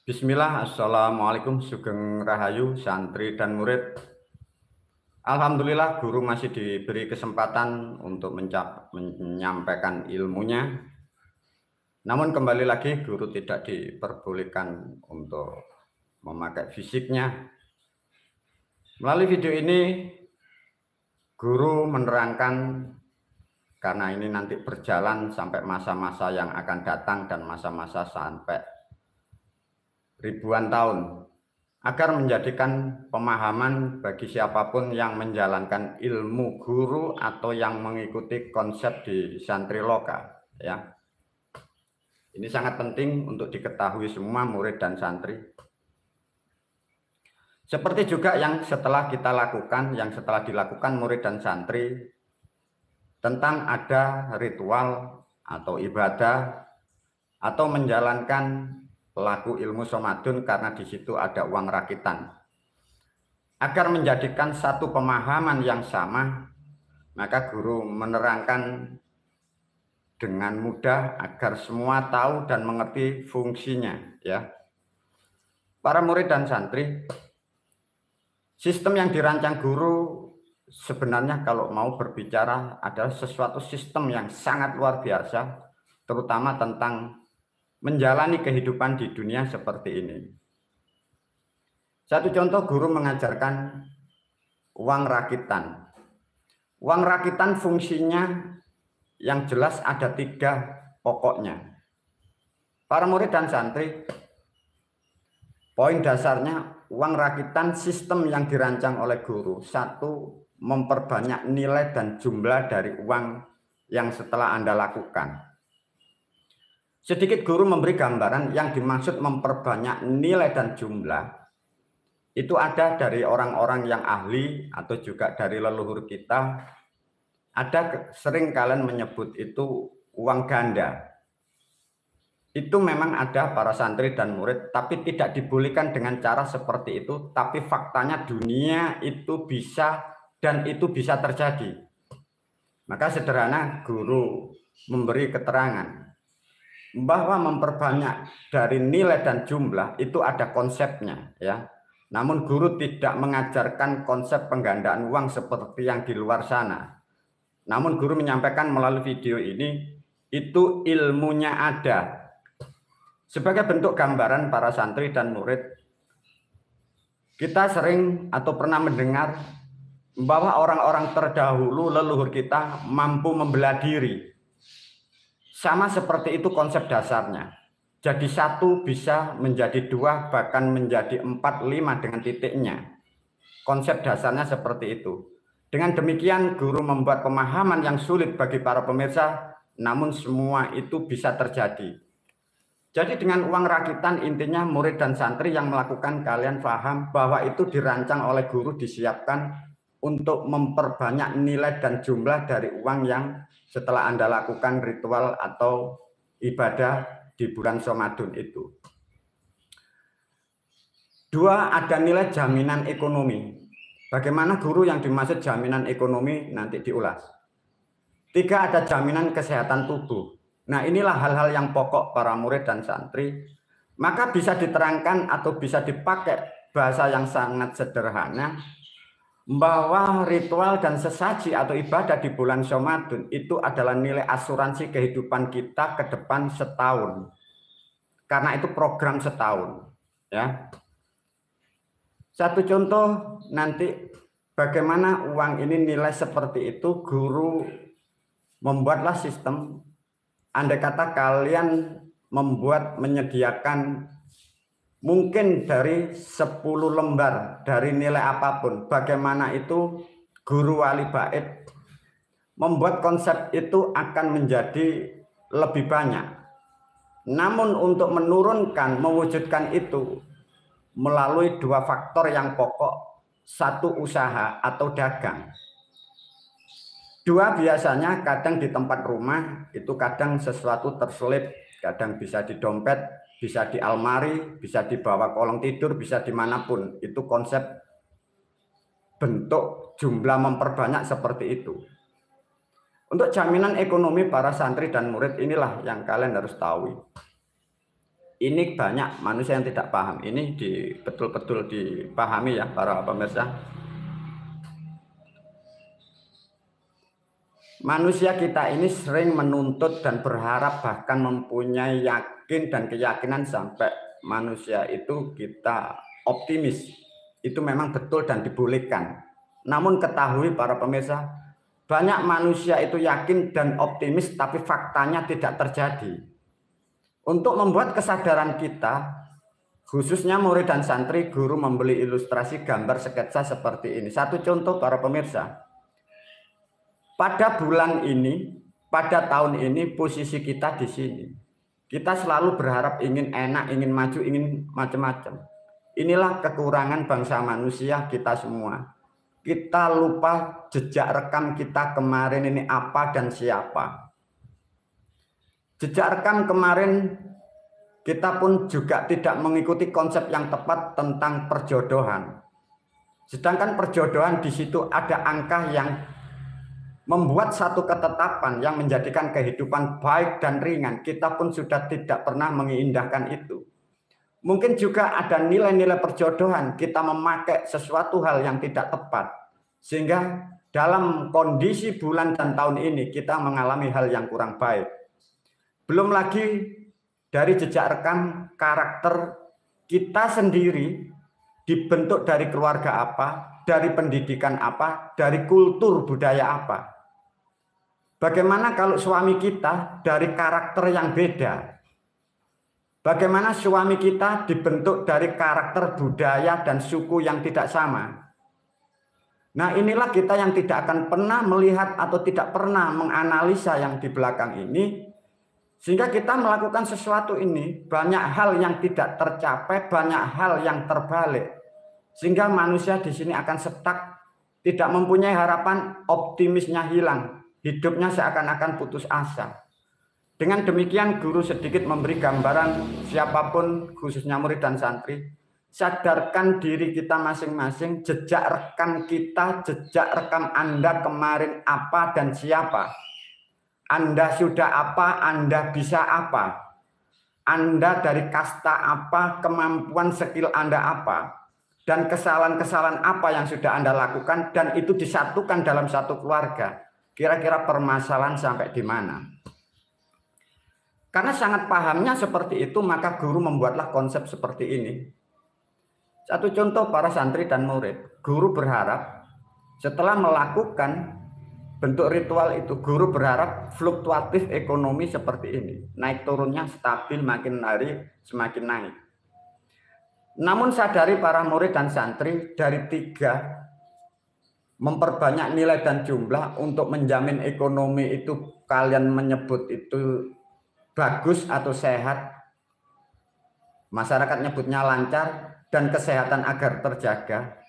Bismillah, Assalamualaikum, Sugeng Rahayu, santri dan murid. Alhamdulillah, guru masih diberi kesempatan untuk menyampaikan ilmunya. Namun kembali lagi, guru tidak diperbolehkan untuk memakai fisiknya. Melalui video ini, guru menerangkan karena ini nanti berjalan sampai masa-masa yang akan datang dan masa-masa sampai ribuan tahun, agar menjadikan pemahaman bagi siapapun yang menjalankan ilmu guru atau yang mengikuti konsep di santri loka, ya. Ini sangat penting untuk diketahui semua murid dan santri. Seperti juga yang setelah dilakukan murid dan santri tentang ada ritual atau ibadah atau menjalankan pelaku ilmu somadun karena di situ ada uang rakitan. Agar menjadikan satu pemahaman yang sama, maka guru menerangkan dengan mudah agar semua tahu dan mengerti fungsinya, ya. Para murid dan santri, sistem yang dirancang guru sebenarnya kalau mau berbicara adalah sesuatu sistem yang sangat luar biasa, terutama tentang menjalani kehidupan di dunia seperti ini. Satu contoh, guru mengajarkan uang rakitan. Uang rakitan fungsinya yang jelas ada 3 pokoknya. Para murid dan santri, poin dasarnya uang rakitan sistem yang dirancang oleh guru. 1, memperbanyak nilai dan jumlah dari uang yang setelah Anda lakukan. Sedikit guru memberi gambaran yang dimaksud memperbanyak nilai dan jumlah. Itu ada dari orang-orang yang ahli atau juga dari leluhur kita. Ada sering kalian menyebut itu uang ganda. Itu memang ada para santri dan murid, tapi tidak dibolehkan dengan cara seperti itu. Tapi faktanya dunia itu bisa dan itu bisa terjadi. Maka sederhana guru memberi keterangan bahwa memperbanyak dari nilai dan jumlah itu ada konsepnya, ya. Namun guru tidak mengajarkan konsep penggandaan uang seperti yang di luar sana. Namun guru menyampaikan melalui video ini itu ilmunya ada. Sebagai bentuk gambaran para santri dan murid, kita sering atau pernah mendengar bahwa orang-orang terdahulu leluhur kita mampu membelah diri. Sama seperti itu konsep dasarnya. Jadi 1 bisa menjadi 2, bahkan menjadi 4, 5 dengan titiknya. Konsep dasarnya seperti itu. Dengan demikian guru membuat pemahaman yang sulit bagi para pemirsa, namun semua itu bisa terjadi. Jadi dengan uang rakitan intinya murid dan santri yang melakukan kalian paham bahwa itu dirancang oleh guru, disiapkan untuk memperbanyak nilai dan jumlah dari uang yang setelah Anda lakukan ritual atau ibadah di bulan Ramadan itu. 2, ada nilai jaminan ekonomi. Bagaimana guru yang dimaksud jaminan ekonomi nanti diulas. 3, ada jaminan kesehatan tubuh. Nah, inilah hal-hal yang pokok para murid dan santri. Maka bisa diterangkan atau bisa dipakai bahasa yang sangat sederhana bahwa ritual dan sesaji atau ibadah di bulan Ramadan itu adalah nilai asuransi kehidupan kita ke depan setahun. Karena itu program setahun, ya. Satu contoh nanti bagaimana uang ini nilai seperti itu, guru membuatlah sistem. Andai kata kalian menyediakan mungkin dari 10 lembar dari nilai apapun, bagaimana itu guru wali bait membuat konsep itu akan menjadi lebih banyak. Namun untuk menurunkan, mewujudkan itu melalui 2 faktor yang pokok. 1, usaha atau dagang. 2, biasanya kadang di tempat rumah itu kadang sesuatu terselip, kadang bisa di dompet, bisa di almari, bisa dibawa kolong tidur, bisa dimanapun. Itu konsep bentuk jumlah memperbanyak seperti itu. Untuk jaminan ekonomi para santri dan murid inilah yang kalian harus tahu. Ini banyak manusia yang tidak paham. Ini betul-betul dipahami ya para pemirsa. Manusia kita ini sering menuntut dan berharap, bahkan mempunyai yakin dan keyakinan sampai manusia itu kita optimis. Itu memang betul dan dibolehkan. Namun ketahui para pemirsa, banyak manusia itu yakin dan optimis tapi faktanya tidak terjadi. Untuk membuat kesadaran kita, khususnya murid dan santri, guru membeli ilustrasi gambar sketsa seperti ini. Satu contoh para pemirsa. Pada bulan ini, pada tahun ini posisi kita di sini. Kita selalu berharap ingin enak, ingin maju, ingin macam-macam. Inilah kekurangan bangsa manusia kita semua. Kita lupa jejak rekam kita kemarin ini apa dan siapa. Jejak rekam kemarin kita pun juga tidak mengikuti konsep yang tepat tentang perjodohan. Sedangkan perjodohan di situ ada angka yang membuat satu ketetapan yang menjadikan kehidupan baik dan ringan. Kita pun sudah tidak pernah mengindahkan itu. Mungkin juga ada nilai-nilai perjodohan, kita memakai sesuatu hal yang tidak tepat. Sehingga dalam kondisi bulan dan tahun ini kita mengalami hal yang kurang baik. Belum lagi dari jejak rekam karakter kita sendiri dibentuk dari keluarga apa, dari pendidikan apa, dari kultur budaya apa. Bagaimana kalau suami kita dari karakter yang beda? Bagaimana suami kita dibentuk dari karakter budaya dan suku yang tidak sama? Nah, inilah kita yang tidak akan pernah melihat atau tidak pernah menganalisa yang di belakang ini. Sehingga kita melakukan sesuatu ini, banyak hal yang tidak tercapai, banyak hal yang terbalik. Sehingga manusia di sini akan stuck, tidak mempunyai harapan, optimisnya hilang. Hidupnya seakan-akan putus asa. Dengan demikian guru sedikit memberi gambaran siapapun, khususnya murid dan santri, sadarkan diri kita masing-masing, jejak rekam kita, jejak rekam Anda kemarin apa dan siapa. Anda sudah apa, Anda bisa apa. Anda dari kasta apa, kemampuan skill Anda apa. Dan kesalahan-kesalahan apa yang sudah Anda lakukan, dan itu disatukan dalam satu keluarga. Kira-kira permasalahan sampai di mana? Karena sangat pahamnya seperti itu, maka guru membuatlah konsep seperti ini. Satu contoh para santri dan murid. Guru berharap setelah melakukan bentuk ritual itu, guru berharap fluktuatif ekonomi seperti ini. Naik turunnya stabil, makin hari semakin naik. Namun sadari para murid dan santri, dari 3, memperbanyak nilai dan jumlah untuk menjamin ekonomi itu kalian menyebut itu bagus atau sehat. Masyarakat nyebutnya lancar dan kesehatan agar terjaga.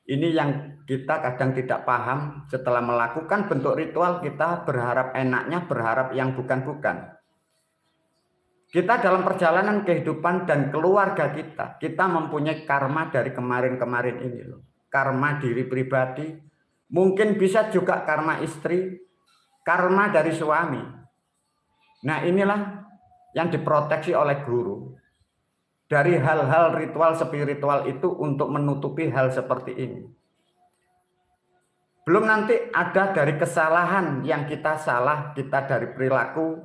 Ini yang kita kadang tidak paham. Setelah melakukan bentuk ritual, kita berharap enaknya, berharap yang bukan-bukan. Kita dalam perjalanan kehidupan dan keluarga kita mempunyai karma dari kemarin-kemarin ini loh. Karma diri pribadi, mungkin bisa juga karma istri, karma dari suami. Nah, inilah yang diproteksi oleh guru. Dari hal-hal ritual spiritual itu untuk menutupi hal seperti ini. Belum nanti ada dari kesalahan yang kita salah, kita dari perilaku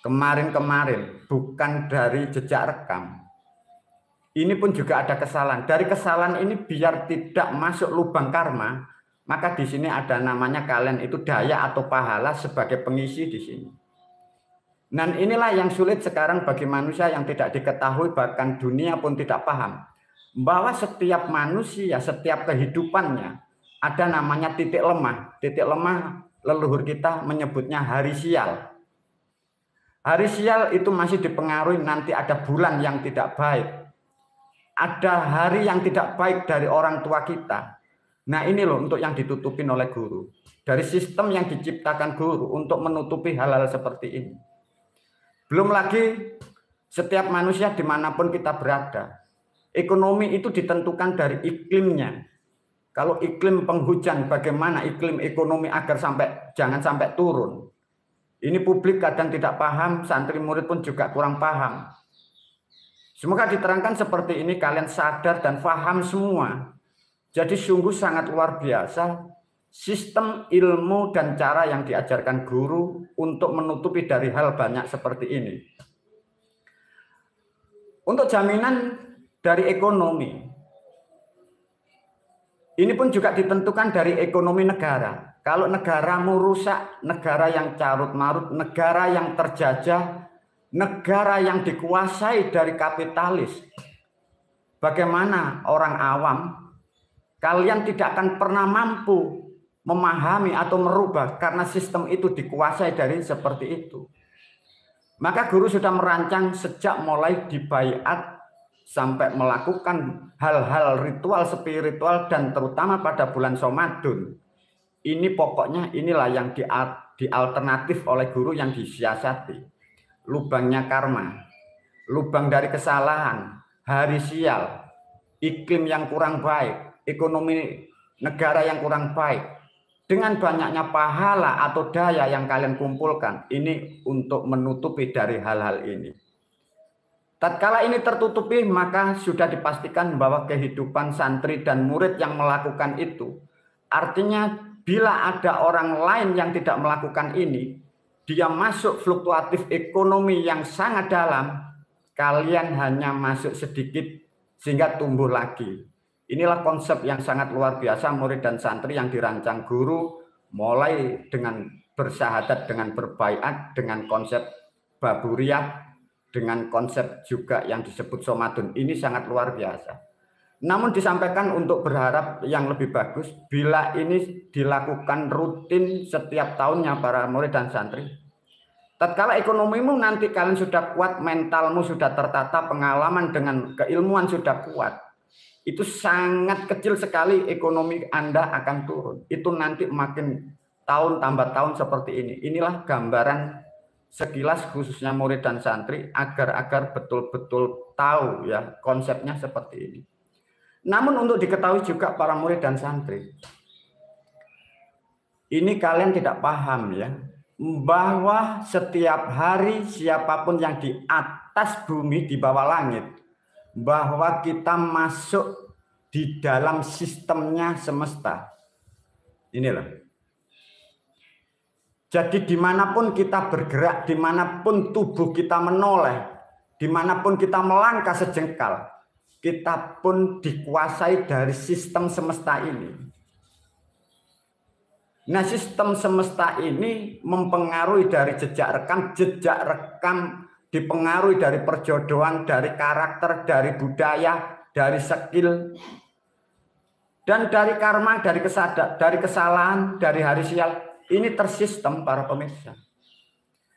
kemarin-kemarin, bukan dari jejak rekam. Ini pun juga ada kesalahan. Dari kesalahan ini biar tidak masuk lubang karma, maka di sini ada namanya kalian itu daya atau pahala sebagai pengisi di sini. Dan inilah yang sulit sekarang bagi manusia yang tidak diketahui, bahkan dunia pun tidak paham. Bahwa setiap manusia, setiap kehidupannya ada namanya titik lemah. Titik lemah leluhur kita menyebutnya hari sial. Hari sial itu masih dipengaruhi nanti ada bulan yang tidak baik. Ada hari yang tidak baik dari orang tua kita. Nah ini loh untuk yang ditutupin oleh guru. Dari sistem yang diciptakan guru untuk menutupi hal-hal seperti ini. Belum lagi setiap manusia dimanapun kita berada, ekonomi itu ditentukan dari iklimnya. Kalau iklim penghujan, bagaimana iklim ekonomi agar jangan sampai turun. Ini publik kadang tidak paham, santri murid pun juga kurang paham. Semoga diterangkan seperti ini kalian sadar dan paham semua. Jadi sungguh sangat luar biasa sistem ilmu dan cara yang diajarkan guru untuk menutupi dari hal banyak seperti ini. Untuk jaminan dari ekonomi, ini pun juga ditentukan dari ekonomi negara. Kalau negaramu rusak, negara yang carut marut, negara yang terjajah, negara yang dikuasai dari kapitalis, bagaimana orang awam, kalian tidak akan pernah mampu memahami atau merubah karena sistem itu dikuasai dari seperti itu. Maka guru sudah merancang sejak mulai dibaiat sampai melakukan hal-hal ritual spiritual dan terutama pada bulan Ramadan. Ini pokoknya inilah yang dialternatif oleh guru yang disiasati. Lubangnya karma, lubang dari kesalahan, hari sial, iklim yang kurang baik, ekonomi negara yang kurang baik. Dengan banyaknya pahala atau daya yang kalian kumpulkan, ini untuk menutupi dari hal-hal ini. Tatkala ini tertutupi, maka sudah dipastikan bahwa kehidupan santri dan murid yang melakukan itu, artinya bila ada orang lain yang tidak melakukan ini, dia masuk fluktuatif ekonomi yang sangat dalam, kalian hanya masuk sedikit sehingga tumbuh lagi. Inilah konsep yang sangat luar biasa murid dan santri yang dirancang guru, mulai dengan bersahadat, dengan berbaiat, dengan konsep baburiyah, dengan konsep juga yang disebut somadun. Ini sangat luar biasa. Namun disampaikan untuk berharap yang lebih bagus bila ini dilakukan rutin setiap tahunnya para murid dan santri. Tatkala ekonomimu nanti kalian sudah kuat, mentalmu sudah tertata, pengalaman dengan keilmuan sudah kuat, itu sangat kecil sekali ekonomi Anda akan turun. Itu nanti makin tahun tambah tahun seperti ini. Inilah gambaran sekilas khususnya murid dan santri agar betul-betul tahu ya konsepnya seperti ini. Namun untuk diketahui juga para murid dan santri, ini kalian tidak paham ya, bahwa setiap hari siapapun yang di atas bumi, di bawah langit, bahwa kita masuk di dalam sistemnya semesta. Inilah. Jadi dimanapun kita bergerak, dimanapun tubuh kita menoleh, dimanapun kita melangkah sejengkal, kita pun dikuasai dari sistem semesta ini. Nah, sistem semesta ini mempengaruhi dari jejak rekam dipengaruhi dari perjodohan, dari karakter, dari budaya, dari skill, dan dari karma, dari kesalahan, dari hari sial. Ini tersistem para pemirsa.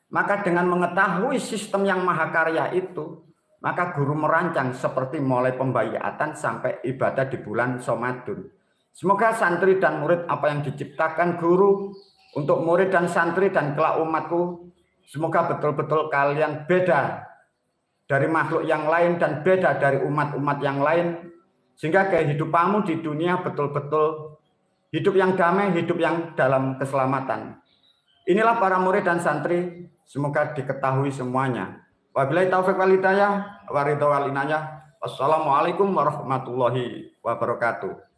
Maka dengan mengetahui sistem yang mahakarya itu, maka guru merancang seperti mulai pembaiatan sampai ibadah di bulan Ramadan. Semoga santri dan murid apa yang diciptakan guru untuk murid dan santri dan kelak umatku, semoga betul-betul kalian beda dari makhluk yang lain dan beda dari umat-umat yang lain, sehingga kehidupanmu di dunia betul-betul hidup yang damai, hidup yang dalam keselamatan. Inilah para murid dan santri, semoga diketahui semuanya. Wabillahi taufiq wal hidayah, wa ridha wal inayah. Wassalamualaikum warahmatullahi wabarakatuh.